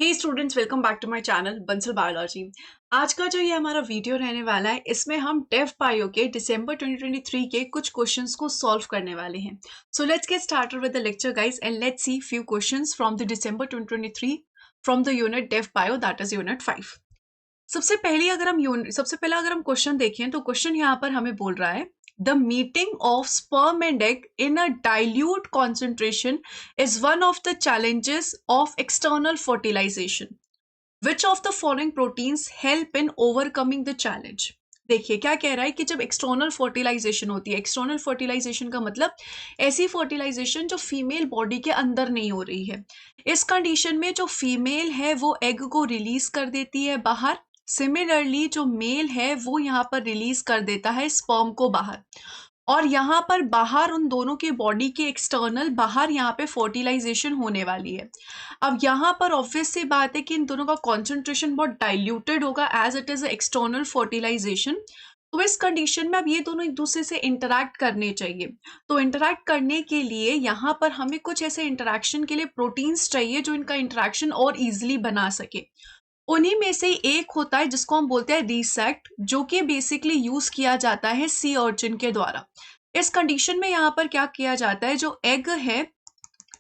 Hey students, welcome back to my channel Bansal biology. आज का जो ये हमारा वीडियो रहने वाला है, इसमें हम डेफ बायो के दिसंबर 2023 के कुछ क्वेश्चंस को सॉल्व करने वाले हैं। So let's get started with the lecture guys and let's see few questions from the December 2023 from the unit dev bio, that is unit 5। सबसे पहला अगर हम क्वेश्चन देखें तो क्वेश्चन यहाँ पर हमें बोल रहा है the meeting of sperm and egg in a dilute concentration is one of the challenges of external fertilization. Which of the following proteins help in overcoming the challenge? देखिए क्या कह रहा है कि जब एक्सटर्नल फर्टिलाइजेशन होती है, एक्सटर्नल फर्टिलाइजेशन का मतलब ऐसी फर्टिलाइजेशन जो फीमेल बॉडी के अंदर नहीं हो रही है। इस कंडीशन में जो फीमेल है वो एग को रिलीज कर देती है बाहर, सिमिलरली जो मेल है वो यहाँ पर रिलीज कर देता है स्पर्म को बाहर, और यहाँ पर बाहर उन दोनों के बॉडी के एक्सटर्नल बाहर यहाँ पे फर्टिलाइजेशन होने वाली है। अब यहाँ पर ऑब्वियस सी बात है कि इन दोनों का कॉन्सेंट्रेशन बहुत डाइल्यूटेड होगा as it is external fertilisation. तो इस कंडीशन में अब ये दोनों एक दूसरे से इंटरैक्ट करने चाहिए। तो इंटरैक्ट करने के लिए यहाँ पर हमें कुछ ऐसे इंटरैक्शन के लिए प्रोटीन्स चाहिए जो इनका इंटरैक्शन और ईजिली बना सके। उन्हीं में से एक होता है जिसको हम बोलते हैं रीसेक्ट, जो कि बेसिकली यूज किया जाता है सी अर्चिन के द्वारा। इस कंडीशन में यहाँ पर क्या किया जाता है, जो एग है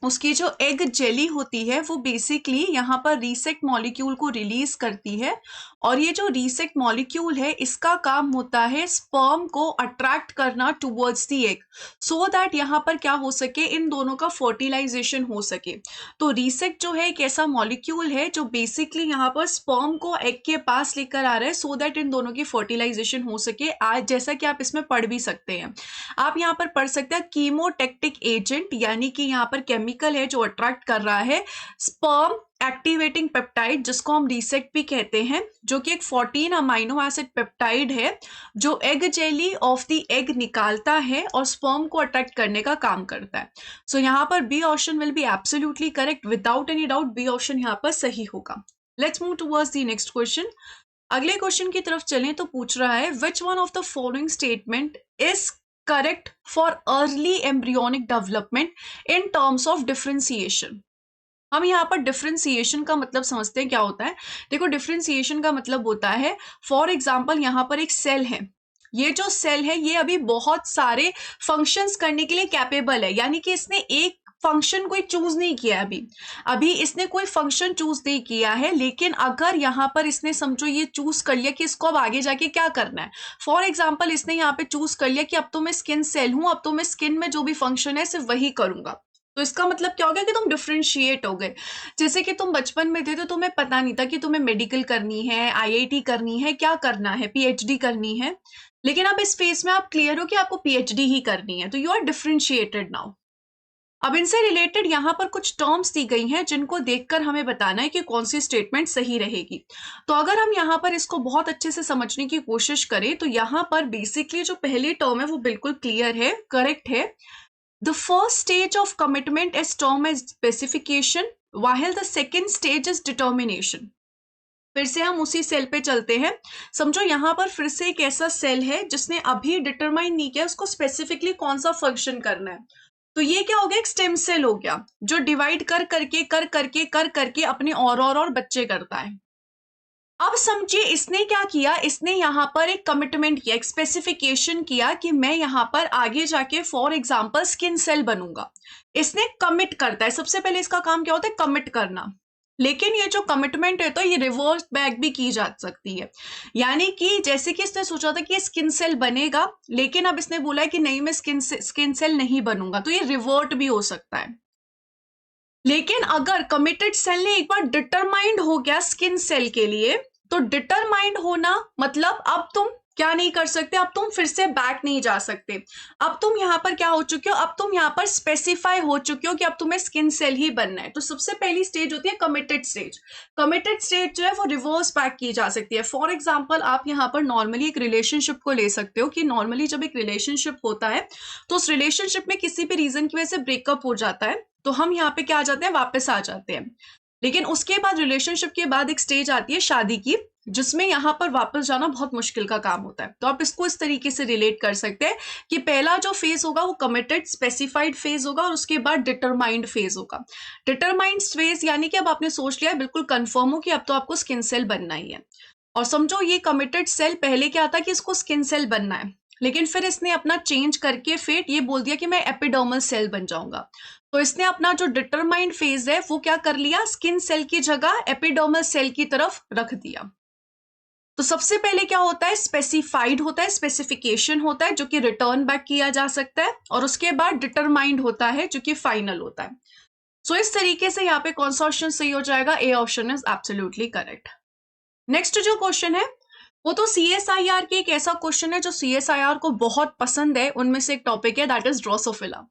उसकी जो एग जेली होती है वो बेसिकली यहाँ पर रीसेक्ट मॉलिक्यूल को रिलीज करती है, और ये जो रीसेक्ट मॉलिक्यूल है इसका काम होता है स्पर्म को अट्रैक्ट करना towards the egg, so that यहाँ पर क्या हो सके, इन दोनों का फर्टिलाइजेशन हो सके। तो रीसेक्ट जो है एक ऐसा मॉलिक्यूल है जो बेसिकली यहाँ पर स्पर्म को एग के पास लेकर आ रहा है सो दैट इन दोनों की फर्टिलाइजेशन हो सके। आज जैसा कि आप इसमें पढ़ भी सकते हैं, आप यहाँ पर पढ़ सकते हैं कीमोटैक्टिक एजेंट, यानी कि यहाँ पर केमिकल है जो अट्रैक्ट कर रहा है स्पर्म एक्टिवेटिंग पेप्टाइड, जिसको हम रीसेक्ट भी कहते हैं, जो कि एक 14 अमाइनो एसिड पेप्टाइड है जो egg jelly of the egg निकालता है और स्पर्म को अट्रैक्ट करने का काम करता है। सो यहाँ पर B option will be absolutely correct, without any doubt B option यहाँ पर सही होगा। Let's move towards the next question. अगले क्वेश्चन की तरफ चलें तो पूछ रहा है which one of the following statement is correct for early embryonic development in terms of differentiation. हम यहाँ पर डिफरेंशिएशन का मतलब समझते हैं क्या होता है। देखो, डिफरेंशिएशन का मतलब होता है, फॉर एग्जांपल यहाँ पर एक सेल है, ये जो सेल है ये अभी बहुत सारे फंक्शंस करने के लिए कैपेबल है, यानी कि इसने एक फंक्शन कोई चूज नहीं किया अभी इसने कोई फंक्शन चूज नहीं किया है, लेकिन अगर यहाँ पर इसने समझो ये चूज कर लिया कि इसको अब आगे जाके क्या करना है। फॉर एग्जाम्पल इसने यहाँ पे चूज कर लिया कि अब तो मैं स्किन सेल हूं, अब तो मैं स्किन में जो भी फंक्शन है सिर्फ वही करूंगा। तो इसका मतलब क्या हो गया कि तुम डिफरेंशिएट हो गए। जैसे कि तुम बचपन में थे तो तुम्हें पता नहीं था कि तुम्हें मेडिकल करनी है, आईआईटी करनी है, क्या करना है, पीएचडी करनी है, लेकिन अब इस फेज में आप क्लियर हो कि आपको पीएचडी ही करनी है, तो यू आर डिफरेंशिएटेड नाउ। अब इनसे रिलेटेड यहाँ पर कुछ टर्म्स दी गई हैं जिनको देखकर हमें बताना है कि कौन सी स्टेटमेंट सही रहेगी। तो अगर हम यहाँ पर इसको बहुत अच्छे से समझने की कोशिश करें तो यहाँ पर बेसिकली जो पहली टर्म है वो बिल्कुल क्लियर है, करेक्ट है। The first stage of commitment is termed as specification, while the second stage is determination. फिर से हम उसी सेल पे चलते हैं। समझो यहाँ पर फिर से एक ऐसा सेल है जिसने अभी डिटरमाइन नहीं किया उसको स्पेसिफिकली कौन सा फंक्शन करना है। तो ये क्या हो गया, एक स्टेम सेल हो गया जो डिवाइड कर करके अपने और बच्चे करता है। अब समझिए इसने क्या किया, इसने यहाँ पर एक कमिटमेंट किया, एक स्पेसिफिकेशन किया कि मैं यहाँ पर आगे जाके फॉर एग्जांपल स्किन सेल बनूंगा। इसने कमिट करता है, सबसे पहले इसका काम क्या होता है, कमिट करना। लेकिन ये जो कमिटमेंट है तो ये रिवर्स बैक भी की जा सकती है, यानी कि जैसे कि इसने सोचा था कि ये स्किन सेल बनेगा, लेकिन अब इसने बोला है कि नहीं मैं स्किन सेल नहीं बनूंगा, तो ये रिवर्ट भी हो सकता है। लेकिन अगर कमिटेड सेल ने एक बार डिटरमाइंड हो गया स्किन सेल के लिए, तो डिटरमाइंड होना मतलब अब तुम क्या नहीं कर सकते, अब तुम फिर से बैक नहीं जा सकते। अब तुम यहाँ पर क्या हो चुके हो, अब तुम यहाँ पर स्पेसिफाई हो चुके हो कि अब तुम्हें स्किन सेल ही बनना है। तो सबसे पहली स्टेज होती है कमिटेड स्टेज। कमिटेड स्टेज जो है वो रिवर्स बैक की जा सकती है। फॉर एग्जाम्पल आप यहाँ पर नॉर्मली एक रिलेशनशिप को ले सकते हो कि नॉर्मली जब एक रिलेशनशिप होता है तो उस रिलेशनशिप में किसी भी रीजन की वजह से ब्रेकअप हो जाता है, तो हम यहाँ पे क्या आ जाते हैं, वापस आ जाते हैं। लेकिन उसके बाद रिलेशनशिप के बाद एक स्टेज आती है शादी की, जिसमें यहाँ पर वापस जाना बहुत मुश्किल का काम होता है। तो आप इसको इस तरीके से रिलेट कर सकते हैं कि पहला जो फेज होगा वो कमिटेड स्पेसिफाइड फेज होगा और उसके बाद डिटरमाइंड फेज होगा। डिटरमाइंड फेज यानी कि अब आपने सोच लिया, बिल्कुल कंफर्म हो कि अब तो आपको स्किन सेल बनना ही है। और समझो ये कमिटेड सेल पहले क्या था कि इसको स्किन सेल बनना है, लेकिन फिर इसने अपना चेंज करके फेट ये बोल दिया कि मैं एपिडर्मल सेल बन जाऊंगा। तो इसने अपना जो डिटरमाइंड फेज है वो क्या कर लिया, स्किन सेल की जगह एपिडर्मल सेल की तरफ रख दिया। तो सबसे पहले क्या होता है, स्पेसिफाइड होता है, स्पेसिफिकेशन होता है जो कि रिटर्न बैक किया जा सकता है, और उसके बाद डिटरमाइंड होता है जो कि फाइनल होता है। सो इस तरीके से यहाँ पे कौन सा ऑप्शन सही हो जाएगा, A option is absolutely correct. Next जो क्वेश्चन है वो तो CSIR के एक ऐसा क्वेश्चन है जो CSIR को बहुत पसंद है, उनमें से एक टॉपिक है that is Drosophila.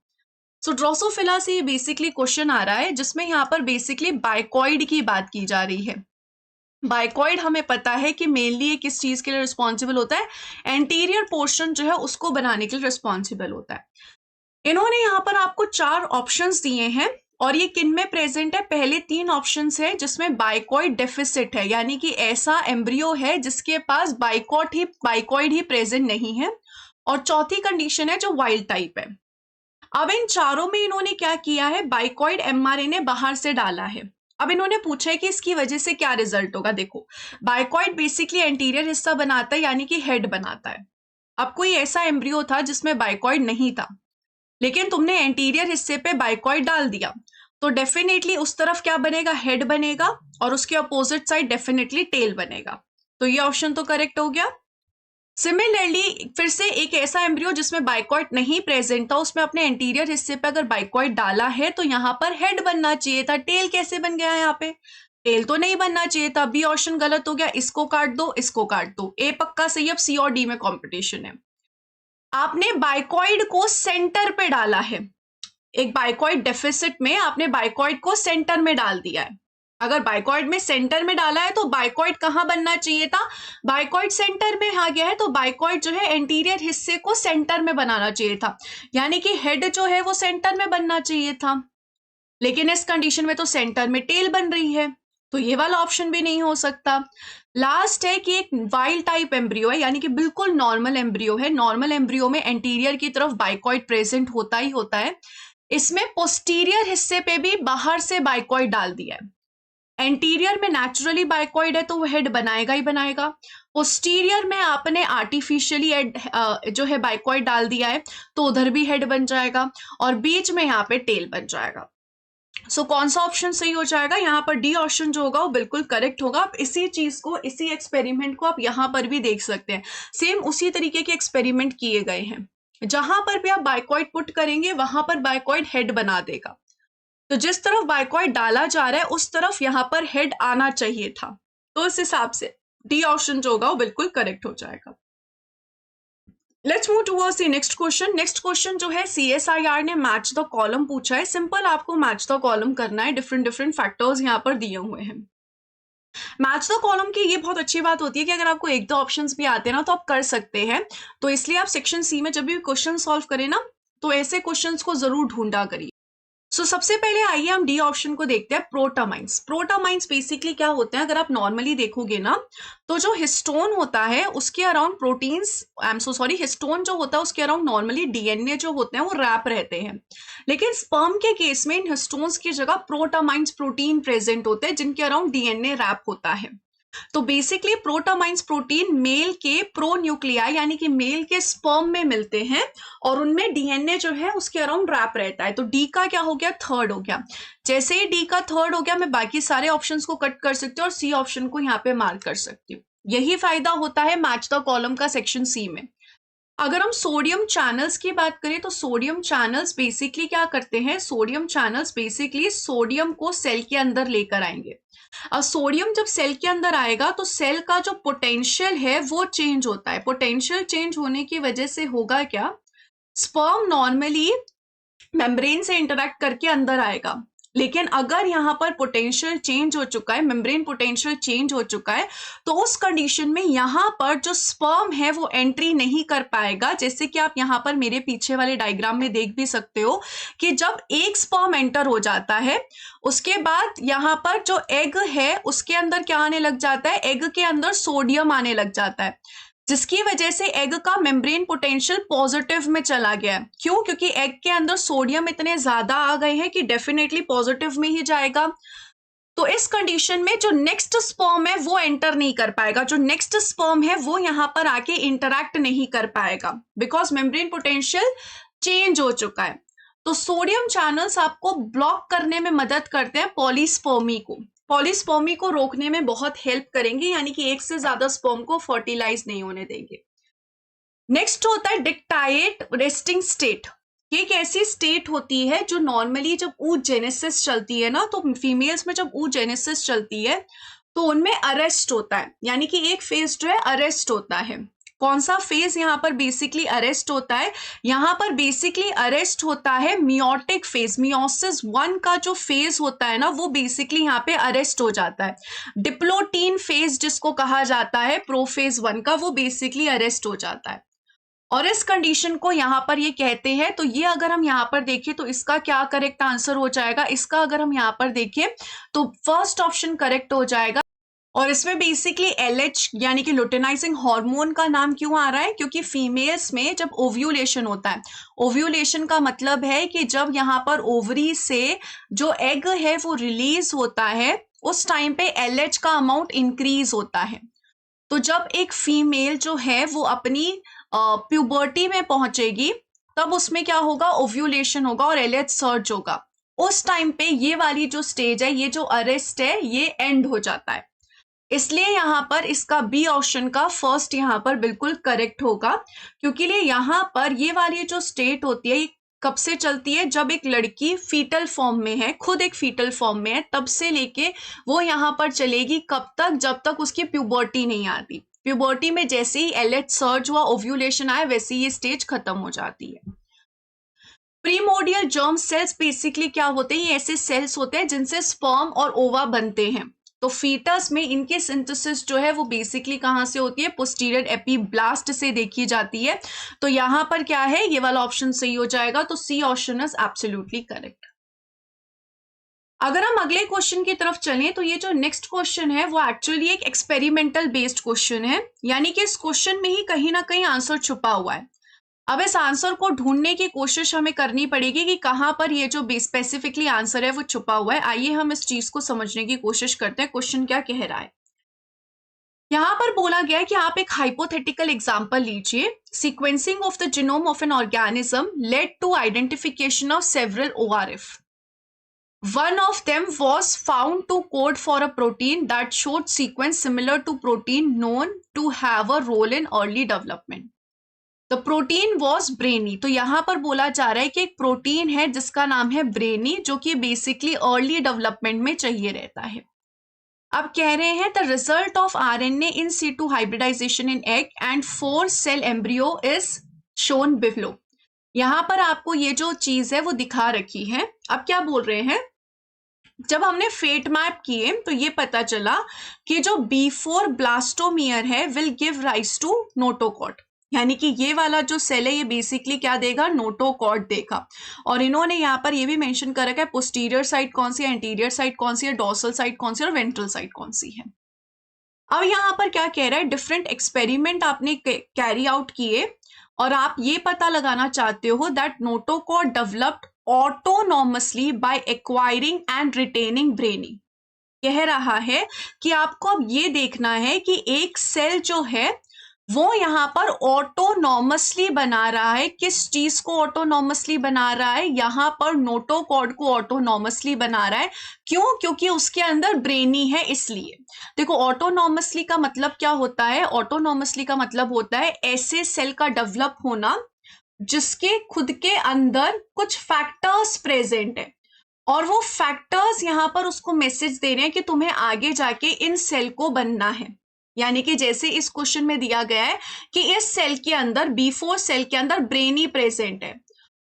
So Drosophila से बेसिकली क्वेश्चन आ रहा है जिसमें यहाँ पर बेसिकली बाइकॉइड की बात की जा रही है। बाइकॉइड हमें पता है कि मेनली ये किस चीज के लिए रिस्पॉन्सिबल होता है, एंटीरियर पोर्शन जो है उसको बनाने के लिए रिस्पॉन्सिबल होता है। इन्होंने यहाँ पर आपको 4 ऑप्शंस दिए हैं और ये किन में प्रेजेंट है, पहले 3 ऑप्शंस है जिसमें बाइकॉइड डेफिसिट है, यानी कि ऐसा एम्ब्रियो है जिसके पास बाइकॉइड ही प्रेजेंट नहीं है, और चौथी कंडीशन है जो वाइल्ड टाइप है। अब इन चारों में इन्होंने क्या किया है, बाइकॉइड mRNA बाहर से डाला है। अब इन्होंने पूछा है कि इसकी वजह से क्या रिजल्ट होगा। देखो, बाइकॉइड बेसिकली एंटीरियर हिस्सा बनाता है, यानी कि हेड बनाता है। अब कोई ऐसा एम्ब्रियो था जिसमें बाइकॉइड नहीं था, लेकिन तुमने एंटीरियर हिस्से पे बाइकॉइड डाल दिया, तो डेफिनेटली उस तरफ क्या बनेगा, हेड बनेगा, और उसके अपोजिट साइड डेफिनेटली टेल बनेगा। तो ये ऑप्शन तो करेक्ट हो गया। सिमिलरली फिर से एक ऐसा एम्ब्रियो जिसमें बाइकॉइड नहीं प्रेजेंट था, उसमें अपने एंटीरियर हिस्से पे अगर बाइकॉइड डाला है तो यहाँ पर हेड बनना चाहिए था, टेल कैसे बन गया यहाँ पे, टेल तो नहीं बनना चाहिए था। बी ऑप्शन गलत हो गया, इसको काट दो, इसको काट दो, ए पक्का सही। अब सी और डी में कॉम्पिटिशन है। आपने बाइकॉइड को सेंटर पे डाला है, एक बाइकॉइड डेफिसिट में आपने बाइकॉइड को सेंटर में डाल दिया है। अगर बाइकॉइड में सेंटर में डाला है तो बाइकॉइड कहां बनना चाहिए था, बाइकॉइड सेंटर में आ गया है, तो बाइकॉइड जो है एंटीरियर हिस्से को सेंटर में बनाना चाहिए था, यानी कि हेड जो है वो सेंटर में बनना चाहिए था। लेकिन इस कंडीशन में तो सेंटर में टेल बन रही है, तो ये वाला ऑप्शन भी नहीं हो सकता। लास्ट है कि एक वाइल्ड टाइप एम्ब्रियो है, यानी कि बिल्कुल नॉर्मल एम्ब्रियो है। नॉर्मल एम्ब्रियो में एंटीरियर की तरफ बाइकॉइड प्रेजेंट होता ही होता है, इसमें पोस्टीरियर हिस्से पे भी बाहर से बाइकॉइड डाल दिया है। एंटीरियर में नेचुरली बाइकॉइड है तो वो हेड बनाएगा ही बनाएगा, पोस्टीरियर में आपने आर्टिफिशियली जो है बाइकॉइड डाल दिया है तो उधर भी हेड बन जाएगा, और बीच में यहाँ पे टेल बन जाएगा। सो कौन सा ऑप्शन सही हो जाएगा, यहाँ पर डी ऑप्शन जो होगा वो बिल्कुल करेक्ट होगा। आप इसी चीज को, इसी एक्सपेरिमेंट को आप यहाँ पर भी देख सकते हैं, सेम उसी तरीके के एक्सपेरिमेंट किए गए हैं। जहां पर भी आप बाइकॉइड पुट करेंगे वहां पर बाइकॉइड हेड बना देगा, तो जिस तरफ बाइकॉइड डाला जा रहा है उस तरफ यहाँ पर हेड आना चाहिए था, तो इस हिसाब से डी ऑप्शन जो होगा वो बिल्कुल करेक्ट हो जाएगा। Let's move towards the next question. Next question जो है CSIR ने मैच द कॉलम पूछा है। सिंपल आपको मैच द कॉलम करना है, डिफरेंट फैक्टर्स यहाँ पर दिए हुए हैं। मैच द कॉलम की ये बहुत अच्छी बात होती है कि अगर आपको एक दो ऑप्शंस भी आते हैं ना तो आप कर सकते हैं, तो इसलिए आप सेक्शन सी में जब भी क्वेश्चन सॉल्व करें ना तो ऐसे क्वेश्चंस को जरूर ढूंढा करिए। सबसे पहले आइए हम डी ऑप्शन को देखते हैं, प्रोटामाइंस। प्रोटामाइंस बेसिकली क्या होते हैं, अगर आप नॉर्मली देखोगे ना तो जो हिस्टोन होता है उसके around proteins, I am so sorry, histone जो होता है उसके अराउंड नॉर्मली DNA जो होते हैं वो रैप रहते हैं, लेकिन स्पर्म के केस में इन हिस्टोन्स की जगह प्रोटामाइंस प्रोटीन प्रेजेंट होते हैं जिनके अराउंड DNA रैप होता है। तो बेसिकली प्रोटामाइंस प्रोटीन मेल के प्रोन्यूक्लियाई यानी कि मेल के स्पर्म में मिलते हैं और उनमें DNA जो है उसके अराउंड रैप रहता है। तो डी का क्या हो गया, थर्ड हो गया। जैसे ही डी का थर्ड हो गया मैं बाकी सारे ऑप्शंस को कट कर सकती हूँ और सी ऑप्शन को यहाँ पे मार्क कर सकती हूँ। यही फायदा होता है मैच द कॉलम का सेक्शन सी में। अगर हम सोडियम चैनल्स की बात करें तो सोडियम चैनल्स बेसिकली क्या करते हैं, सोडियम चैनल्स बेसिकली सोडियम को सेल के अंदर लेकर आएंगे। अब सोडियम जब सेल के अंदर आएगा तो सेल का जो पोटेंशियल है वो चेंज होता है। पोटेंशियल चेंज होने की वजह से होगा क्या, स्पर्म नॉर्मली मेम्ब्रेन से इंटरेक्ट करके अंदर आएगा, लेकिन अगर यहाँ पर पोटेंशियल चेंज हो चुका है, मेम्ब्रेन पोटेंशियल चेंज हो चुका है, तो उस कंडीशन में यहाँ पर जो स्पर्म है वो एंट्री नहीं कर पाएगा। जैसे कि आप यहाँ पर मेरे पीछे वाले डायग्राम में देख भी सकते हो कि जब एक स्पर्म एंटर हो जाता है, उसके बाद यहाँ पर जो एग है उसके अंदर क्या आने लग जाता है, एग के अंदर सोडियम आने लग जाता है, जिसकी वजह से एग का मेम्ब्रेन पोटेंशियल पॉजिटिव में चला गया है। क्यों? क्योंकि एग के अंदर सोडियम इतने ज्यादा आ गए हैं कि डेफिनेटली पॉजिटिव में ही जाएगा। तो इस कंडीशन में जो नेक्स्ट स्पर्म है वो एंटर नहीं कर पाएगा, जो नेक्स्ट स्पर्म है वो यहाँ पर आके इंटरैक्ट नहीं कर पाएगा, बिकॉज मेम्ब्रेन पोटेंशियल चेंज हो चुका है। तो सोडियम चैनल्स आपको ब्लॉक करने में मदद करते हैं पॉलीस्पर्मी को। पॉलीस्पर्मी को रोकने में बहुत हेल्प करेंगे, यानी कि एक से ज्यादा स्पर्म को फर्टिलाइज नहीं होने देंगे। नेक्स्ट होता है डिक्टाएट रेस्टिंग स्टेट। ये एक ऐसी स्टेट होती है जो नॉर्मली जब oogenesis चलती है ना, तो फीमेल्स में जब oogenesis चलती है तो उनमें अरेस्ट होता है, यानी कि एक फेज जो है अरेस्ट होता है। कौन सा फेज यहाँ पर बेसिकली अरेस्ट होता है? यहाँ पर बेसिकली अरेस्ट होता है मियोटिक फेज। मियोसिस 1 का जो फेज होता है ना, वो बेसिकली यहाँ पे अरेस्ट हो जाता है। डिप्लोटीन फेज जिसको कहा जाता है प्रोफेज 1 का, वो बेसिकली अरेस्ट हो जाता है। और इस कंडीशन को यहाँ पर ये कहते हैं, तो ये अगर हम यहाँ पर देखें तो इसका क्या करेक्ट आंसर हो जाएगा? इसका अगर हम यहाँ पर देखें तो फर्स्ट ऑप्शन करेक्ट हो जाएगा। और इसमें बेसिकली LH यानी कि लुटेनाइजिंग हार्मोन का नाम क्यों आ रहा है? क्योंकि फीमेल्स में जब ओव्यूलेशन होता है, ओव्यूलेशन का मतलब है कि जब यहाँ पर ओवरी से जो एग है वो रिलीज होता है, उस टाइम पे LH का अमाउंट इंक्रीज होता है। तो जब एक फीमेल जो है वो अपनी प्यूबर्टी में पहुंचेगी, तब उसमें क्या होगा? ओव्यूलेशन होगा और LH सर्ज होगा। उस टाइम पे ये वाली जो स्टेज है, ये जो अरेस्ट है, ये एंड हो जाता है। इसलिए यहाँ पर इसका बी ऑप्शन का फर्स्ट यहाँ पर बिल्कुल करेक्ट होगा, क्योंकि यहाँ पर ये वाली जो स्टेट होती है, ये कब से चलती है? जब एक लड़की फीटल फॉर्म में है, खुद एक फीटल फॉर्म में है, तब से लेके वो यहाँ पर चलेगी कब तक? जब तक उसकी प्यूबर्टी नहीं आती। प्यूबर्टी में जैसे ही LH सर्ज हुआ, ओव्यूलेशन आया, वैसे ही ये स्टेज खत्म हो जाती है। प्रीमोर्डियल जर्म सेल्स बेसिकली क्या होते हैं? ये ऐसे सेल्स होते हैं जिनसे स्पर्म और ओवा बनते हैं। तो फीटस में इनकी सिंथेसिस जो है वो बेसिकली कहाँ से होती है? पोस्टीरियर एपीब्लास्ट से देखी जाती है। तो यहाँ पर क्या है? ये वाला ऑप्शन सही हो जाएगा। तो C option is absolutely correct. अगर हम अगले क्वेश्चन की तरफ चलें तो ये जो नेक्स्ट क्वेश्चन है वो एक्चुअली एक एक्सपेरिमेंटल बेस्ड क्वेश्चन है, यानी कि इस क्वेश्चन में ही कहीं ना कहीं आंसर छुपा हुआ है। अब इस आंसर को ढूंढने की कोशिश हमें करनी पड़ेगी कि कहां पर ये जो स्पेसिफिकली आंसर है वो छुपा हुआ है। आइए हम इस चीज को समझने की कोशिश करते हैं, क्वेश्चन क्या कह रहा है। यहां पर बोला गया है कि आप एक हाइपोथेटिकल एग्जांपल लीजिए। Sequencing of the genome of an organism led to identification of several ORF. One of them was found to code for a protein that showed sequence similar to protein known to have a role in early development. The protein was brainy. तो यहाँ पर बोला जा रहा है कि एक protein है जिसका नाम है ब्रेनी, जो कि बेसिकली अर्ली डेवलपमेंट में चाहिए रहता है। अब कह रहे हैं the result of RNA in situ hybridization in egg and 4 cell embryo is shown below. यहाँ पर आपको ये जो चीज है वो दिखा रखी है। अब क्या बोल रहे हैं? जब हमने फेट मैप किए तो ये पता चला कि जो B4 ब्लास्टोमियर है will give rise to notochord, यानी कि ये वाला जो सेल है ये बेसिकली क्या देगा? नोटोकॉट देगा। और इन्होंने यहाँ पर ये भी मेंशन कर रखा है पोस्टीरियर साइड कौन सी है, एंटीरियर साइड कौन सी है, डोर्सल साइड कौन सी है और वेंट्रल साइड कौन सी है। अब यहाँ पर क्या कह रहा है? डिफरेंट एक्सपेरिमेंट आपने कैरी आउट किए और आप ये पता लगाना चाहते हो that notochord developed autonomously by acquiring and retaining brainy. कह रहा है कि आपको अब ये देखना है कि एक सेल जो है वो यहाँ पर ऑटोनॉमसली बना रहा है। किस चीज को ऑटोनॉमसली बना रहा है? यहाँ पर नोटोकॉड को ऑटोनॉमसली बना रहा है। क्यों? क्योंकि उसके अंदर ब्रेनी है, इसलिए। देखो ऑटोनॉमसली का मतलब क्या होता है? ऑटोनॉमसली का मतलब होता है ऐसे सेल का डेवलप होना जिसके खुद के अंदर कुछ फैक्टर्स प्रेजेंट है और वो फैक्टर्स यहाँ पर उसको मैसेज दे रहे हैं कि तुम्हें आगे जाके इन सेल को बनना है। यानी कि जैसे इस क्वेश्चन में दिया गया है कि इस सेल के अंदर B4 सेल के अंदर ब्रेनी प्रेजेंट है,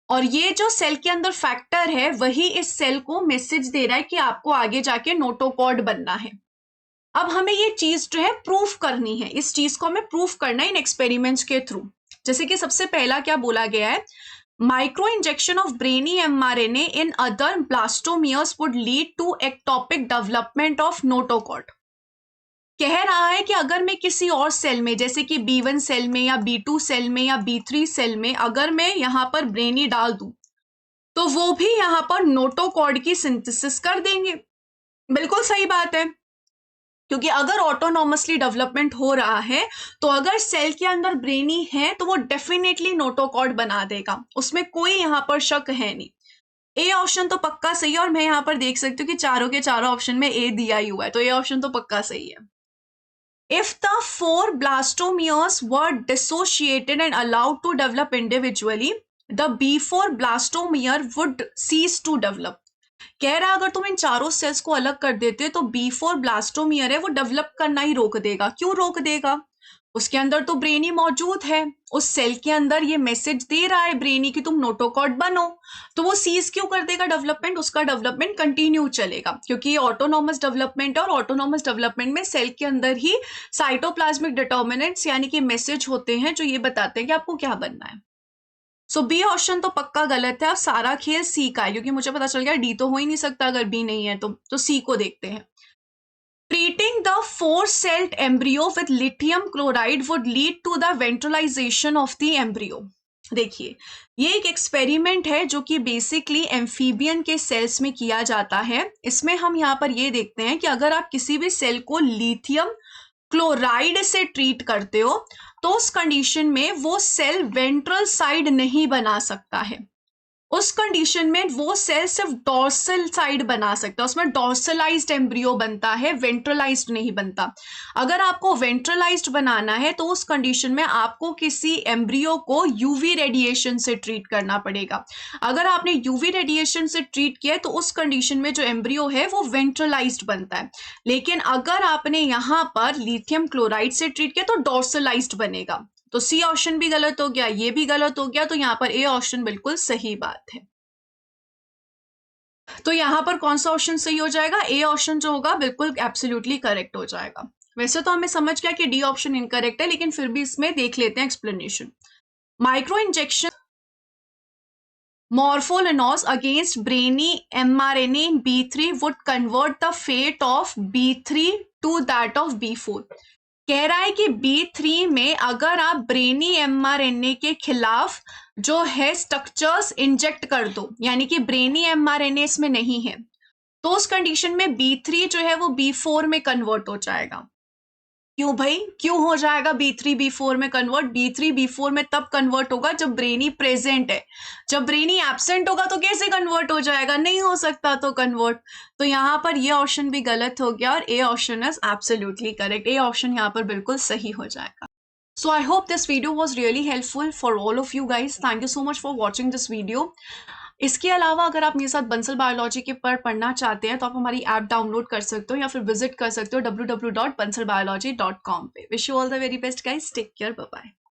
और ये जो सेल के अंदर फैक्टर है वही इस सेल को मैसेज दे रहा है कि आपको आगे जाके नोटोकॉर्ड बनना है। अब हमें ये चीज जो है प्रूफ करनी है, इस चीज को हमें प्रूफ करना है इन एक्सपेरिमेंट्स के थ्रू। जैसे कि सबसे पहला क्या बोला गया है, micro injection of brainy mRNA in other blastomeres would lead to ectopic development of notochord. कह रहा है कि अगर मैं किसी और सेल में, जैसे कि B1 सेल में या B2 सेल में या B3 सेल में, अगर मैं यहाँ पर ब्रेनी डाल दूं तो वो भी यहाँ पर नोटोकॉर्ड की सिंथेसिस कर देंगे। बिल्कुल सही बात है, क्योंकि अगर ऑटोनॉमसली डेवलपमेंट हो रहा है तो अगर सेल के अंदर ब्रेनी है तो वो डेफिनेटली नोटोकॉर्ड बना देगा, उसमें कोई यहाँ पर शक है नहीं। ए ऑप्शन तो पक्का सही है, और मैं यहाँ पर देख सकती हूँ कि चारों के चारों ऑप्शन में ए दिया ही हुआ है, तो ए ऑप्शन तो पक्का सही है। If the four blastomeres were dissociated and allowed to develop individually, the B4 blastomere would cease to develop. कह रहा है अगर तुम इन चारों सेल्स को अलग कर देते तो B4 ब्लास्टोमियर है वो डेवलप करना ही रोक देगा। क्यों रोक देगा? उसके अंदर तो ब्रेनी मौजूद है, उस सेल के अंदर ये मैसेज दे रहा है ब्रेनी कि तुम नोटोकॉर्ड बनो, तो वो सीज क्यों कर देगा डेवलपमेंट? उसका डेवलपमेंट कंटिन्यू चलेगा, क्योंकि ये ऑटोनॉमस डेवलपमेंट है और ऑटोनॉमस डेवलपमेंट में सेल के अंदर ही साइटोप्लाज्मिक डिटर्मिनेंट्स यानी कि मैसेज होते हैं जो ये बताते हैं कि आपको क्या बनना है। सो बी ऑप्शन तो पक्का गलत है। अब सारा खेल सी का है, क्योंकि मुझे पता चल गया डी तो हो ही नहीं सकता अगर बी नहीं है तो सी को देखते हैं। Treating the four-celled embryo with lithium chloride would lead to the ventralization of the embryo. देखिए, ये एक एक्सपेरिमेंट है जो कि बेसिकली एम्फीबियन के सेल्स में किया जाता है। इसमें हम यहाँ पर ये देखते हैं कि अगर आप किसी भी सेल को लिथियम क्लोराइड से ट्रीट करते हो तो उस कंडीशन में वो सेल वेंट्रल साइड नहीं बना सकता है। उस कंडीशन में वो सेल सिर्फ डॉर्सल साइड बना सकता है, उसमें डॉर्सलाइज्ड एम्ब्रियो बनता है, वेंट्रलाइज्ड नहीं बनता। अगर आपको वेंट्रलाइज्ड बनाना है तो उस कंडीशन में आपको किसी एम्ब्रियो को यूवी रेडिएशन से ट्रीट करना पड़ेगा। अगर आपने यूवी रेडिएशन से ट्रीट किया तो उस कंडीशन में जो एम्ब्रियो है वो वेंट्रलाइज्ड बनता है, लेकिन अगर आपने यहाँ पर लिथियम क्लोराइड से ट्रीट किया तो डॉर्सलाइज्ड बनेगा। तो सी ऑप्शन भी गलत हो गया, ये भी गलत हो गया, तो यहाँ पर ए ऑप्शन बिल्कुल सही बात है। तो यहाँ पर कौन सा ऑप्शन सही हो जाएगा? ए ऑप्शन जो होगा बिल्कुल एब्सोल्युटली करेक्ट हो जाएगा। वैसे तो हमें समझ गया कि डी ऑप्शन इनकरेक्ट है, लेकिन फिर भी इसमें देख लेते हैं explanation. Micro injection morpholynos against brainy mRNA in B3 would convert the fate of B3 to that of B4. कह रहा है कि B3 में अगर आप ब्रेनी mRNA के खिलाफ जो है स्ट्रक्चर्स इंजेक्ट कर दो, यानी कि ब्रेनी mRNA इसमें नहीं है, तो उस कंडीशन में B3 जो है वो B4 में कन्वर्ट हो जाएगा। क्यों भाई, क्यों हो जाएगा B3 B4 में कन्वर्ट? B3 B4 में तब कन्वर्ट होगा जब ब्रेनी प्रेजेंट है, जब ब्रेनी एब्सेंट होगा तो कैसे कन्वर्ट हो जाएगा? नहीं हो सकता तो कन्वर्ट। तो यहाँ पर ये ऑप्शन भी गलत हो गया और A option is absolutely correct. A option यहाँ पर बिल्कुल सही हो जाएगा। So I hope this video was really helpful for all of you guys. Thank you so much for watching this video. इसके अलावा अगर आप मेरे साथ बंसल बायोलॉजी के पर पढ़ना चाहते हैं तो आप हमारी ऐप डाउनलोड कर सकते हो या फिर विजिट कर सकते हो www.bansalbiology.com पे। Wish you all the very best guys, take care, bye bye.